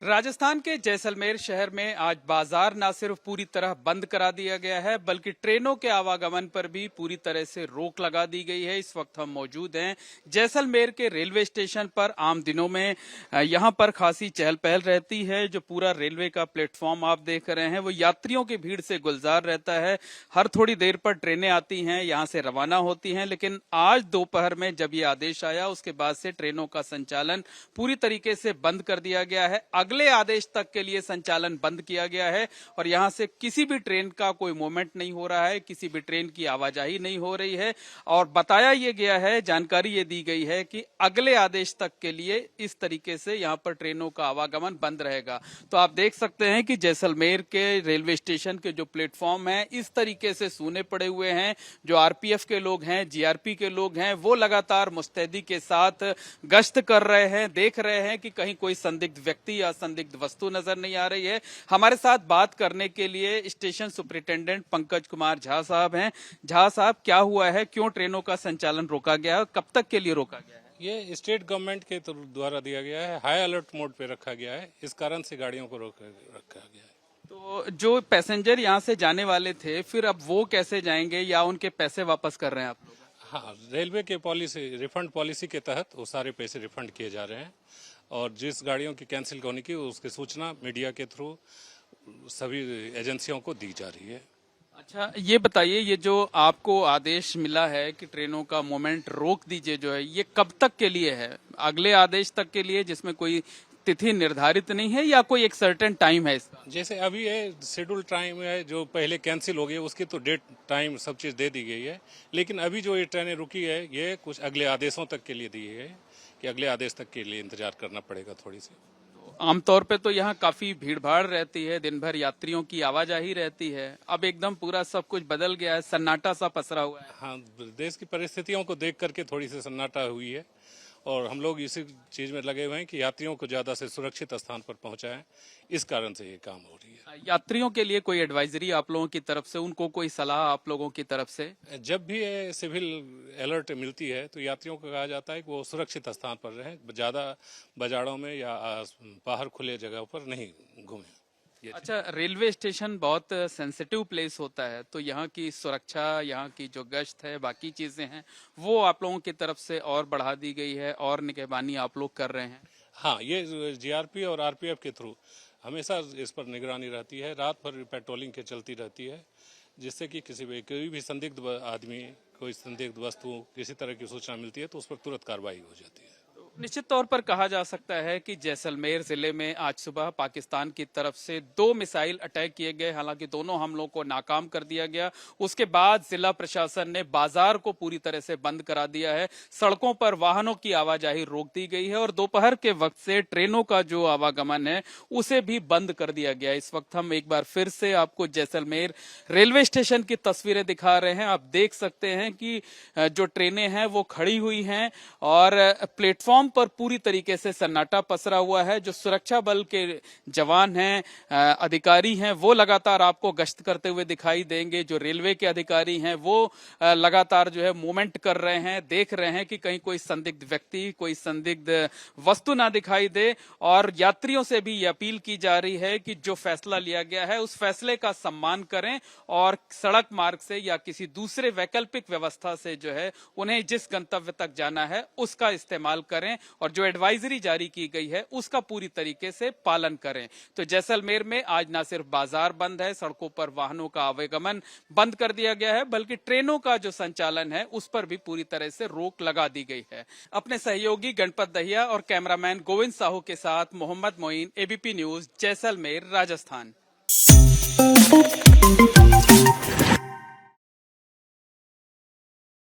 राजस्थान के जैसलमेर शहर में आज बाजार न सिर्फ पूरी तरह बंद करा दिया गया है, बल्कि ट्रेनों के आवागमन पर भी पूरी तरह से रोक लगा दी गई है। इस वक्त हम मौजूद हैं जैसलमेर के रेलवे स्टेशन पर। आम दिनों में यहां पर खासी चहल पहल रहती है। जो पूरा रेलवे का प्लेटफॉर्म आप देख रहे हैं वो यात्रियों की भीड़ से गुलजार रहता है। हर थोड़ी देर पर ट्रेनें आती हैं, यहां से रवाना होती हैं। लेकिन आज दोपहर में जब ये आदेश आया उसके बाद से ट्रेनों का संचालन पूरी तरीके से बंद कर दिया गया है। अगले आदेश तक के लिए संचालन बंद किया गया है और यहां से किसी भी ट्रेन का कोई मूवमेंट नहीं हो रहा है, किसी भी ट्रेन की आवाजाही नहीं हो रही है। और बताया यह गया है, जानकारी ये दी गई है कि अगले आदेश तक के लिए इस तरीके से यहां पर ट्रेनों का आवागमन बंद रहेगा। तो आप देख सकते हैं कि जैसलमेर के रेलवे स्टेशन के जो प्लेटफॉर्म है इस तरीके से सूने पड़े हुए हैं। जो आरपीएफ के लोग हैं, जीआरपी के लोग हैं, वो लगातार मुस्तैदी के साथ गश्त कर रहे हैं, देख रहे हैं कि कहीं कोई संदिग्ध व्यक्ति या संदिग्ध वस्तु नजर नहीं आ रही है। हमारे साथ बात करने के लिए स्टेशन सुपरिटेंडेंट पंकज कुमार झा साहब हैं। झा साहब, क्या हुआ है, क्यों ट्रेनों का संचालन रोका गया है, कब तक के लिए रोका गया है? ये स्टेट गवर्नमेंट के द्वारा दिया गया है, हाई अलर्ट मोड पे रखा गया है। इस कारण से गाड़ियों को रखा गया है। तो जो पैसेंजर यहाँ से जाने वाले थे, फिर अब वो कैसे जाएंगे या उनके पैसे वापस कर रहे हैं आप लोग? हाँ, रेलवे के पॉलिसी, रिफंड पॉलिसी के तहत वो सारे पैसे रिफंड किए जा रहे हैं और जिस गाड़ियों की कैंसिल होने की उसकी सूचना मीडिया के थ्रू सभी एजेंसियों को दी जा रही है। अच्छा, ये बताइए, ये जो आपको आदेश मिला है कि ट्रेनों का मूवमेंट रोक दीजिए, जो है ये कब तक के लिए है? अगले आदेश तक के लिए, जिसमें कोई तिथि निर्धारित नहीं है या कोई एक सर्टेन टाइम है इसका? जैसे अभी है शेड्यूल टाइम है, जो पहले कैंसिल हो गई उसकी तो डेट टाइम सब चीज दे दी गई है। लेकिन अभी जो ये ट्रेनें रुकी है ये कुछ अगले आदेशों तक के लिए दी है कि अगले आदेश तक के लिए इंतजार करना पड़ेगा थोड़ी सी। आमतौर पे तो यहाँ काफी भीड़ भाड़ रहती है, दिन भर यात्रियों की आवाजाही रहती है। अब एकदम पूरा सब कुछ बदल गया है, सन्नाटा सा पसरा हुआ है। हाँ, देश की परिस्थितियों को देख करके थोड़ी सी सन्नाटा हुई है और हम लोग इसी चीज में लगे हुए हैं कि यात्रियों को ज्यादा से सुरक्षित स्थान पर पहुंचाएं। इस कारण से ये काम हो रही है। यात्रियों के लिए कोई एडवाइजरी आप लोगों की तरफ से, उनको कोई सलाह आप लोगों की तरफ से? जब भी ये सिविल अलर्ट मिलती है तो यात्रियों को कहा जाता है कि वो सुरक्षित स्थान पर रहें, ज्यादा बाजारों में या बाहर खुले जगह पर नहीं घूमें। अच्छा, रेलवे स्टेशन बहुत सेंसिटिव प्लेस होता है, तो यहाँ की सुरक्षा, यहाँ की जो गश्त है, बाकी चीजें हैं, वो आप लोगों की तरफ से और बढ़ा दी गई है और निगरानी आप लोग कर रहे हैं? हाँ, ये जीआरपी और आरपीएफ के थ्रू हमेशा इस पर निगरानी रहती है। रात भर पेट्रोलिंग के चलती रहती है, जिससे कि कोई भी संदिग्ध आदमी, कोई संदिग्ध वस्तु, किसी तरह की सूचना मिलती है तो उस पर तुरंत कार्रवाई हो जाती है। निश्चित तौर पर कहा जा सकता है कि जैसलमेर जिले में आज सुबह पाकिस्तान की तरफ से 2 मिसाइल अटैक किए गए। हालांकि दोनों हमलों को नाकाम कर दिया गया। उसके बाद जिला प्रशासन ने बाजार को पूरी तरह से बंद करा दिया है। सड़कों पर वाहनों की आवाजाही रोक दी गई है और दोपहर के वक्त से ट्रेनों का जो आवागमन है उसे भी बंद कर दिया गया। इस वक्त हम एक बार फिर से आपको जैसलमेर रेलवे स्टेशन की तस्वीरें दिखा रहे हैं। आप देख सकते हैं कि जो ट्रेनें हैं वो खड़ी हुई हैं और प्लेटफॉर्म पर पूरी तरीके से सन्नाटा पसरा हुआ है। जो सुरक्षा बल के जवान हैं, अधिकारी हैं, वो लगातार आपको गश्त करते हुए दिखाई देंगे। जो रेलवे के अधिकारी हैं वो लगातार जो है मूवमेंट कर रहे हैं, देख रहे हैं कि कहीं कोई संदिग्ध व्यक्ति, कोई संदिग्ध वस्तु ना दिखाई दे। और यात्रियों से भी ये अपील की जा रही है कि जो फैसला लिया गया है उस फैसले का सम्मान करें और सड़क मार्ग से या किसी दूसरे वैकल्पिक व्यवस्था से जो है उन्हें जिस गंतव्य तक जाना है उसका इस्तेमाल करें और जो एडवाइजरी जारी की गई है उसका पूरी तरीके से पालन करें। तो जैसलमेर में आज ना सिर्फ बाजार बंद है, सड़कों पर वाहनों का आवागमन बंद कर दिया गया है, बल्कि ट्रेनों का जो संचालन है उस पर भी पूरी तरह से रोक लगा दी गई है। अपने सहयोगी गणपत दहिया और कैमरामैन गोविंद साहू के साथ मोहम्मद मोइन, एबीपी न्यूज, जैसलमेर, राजस्थान।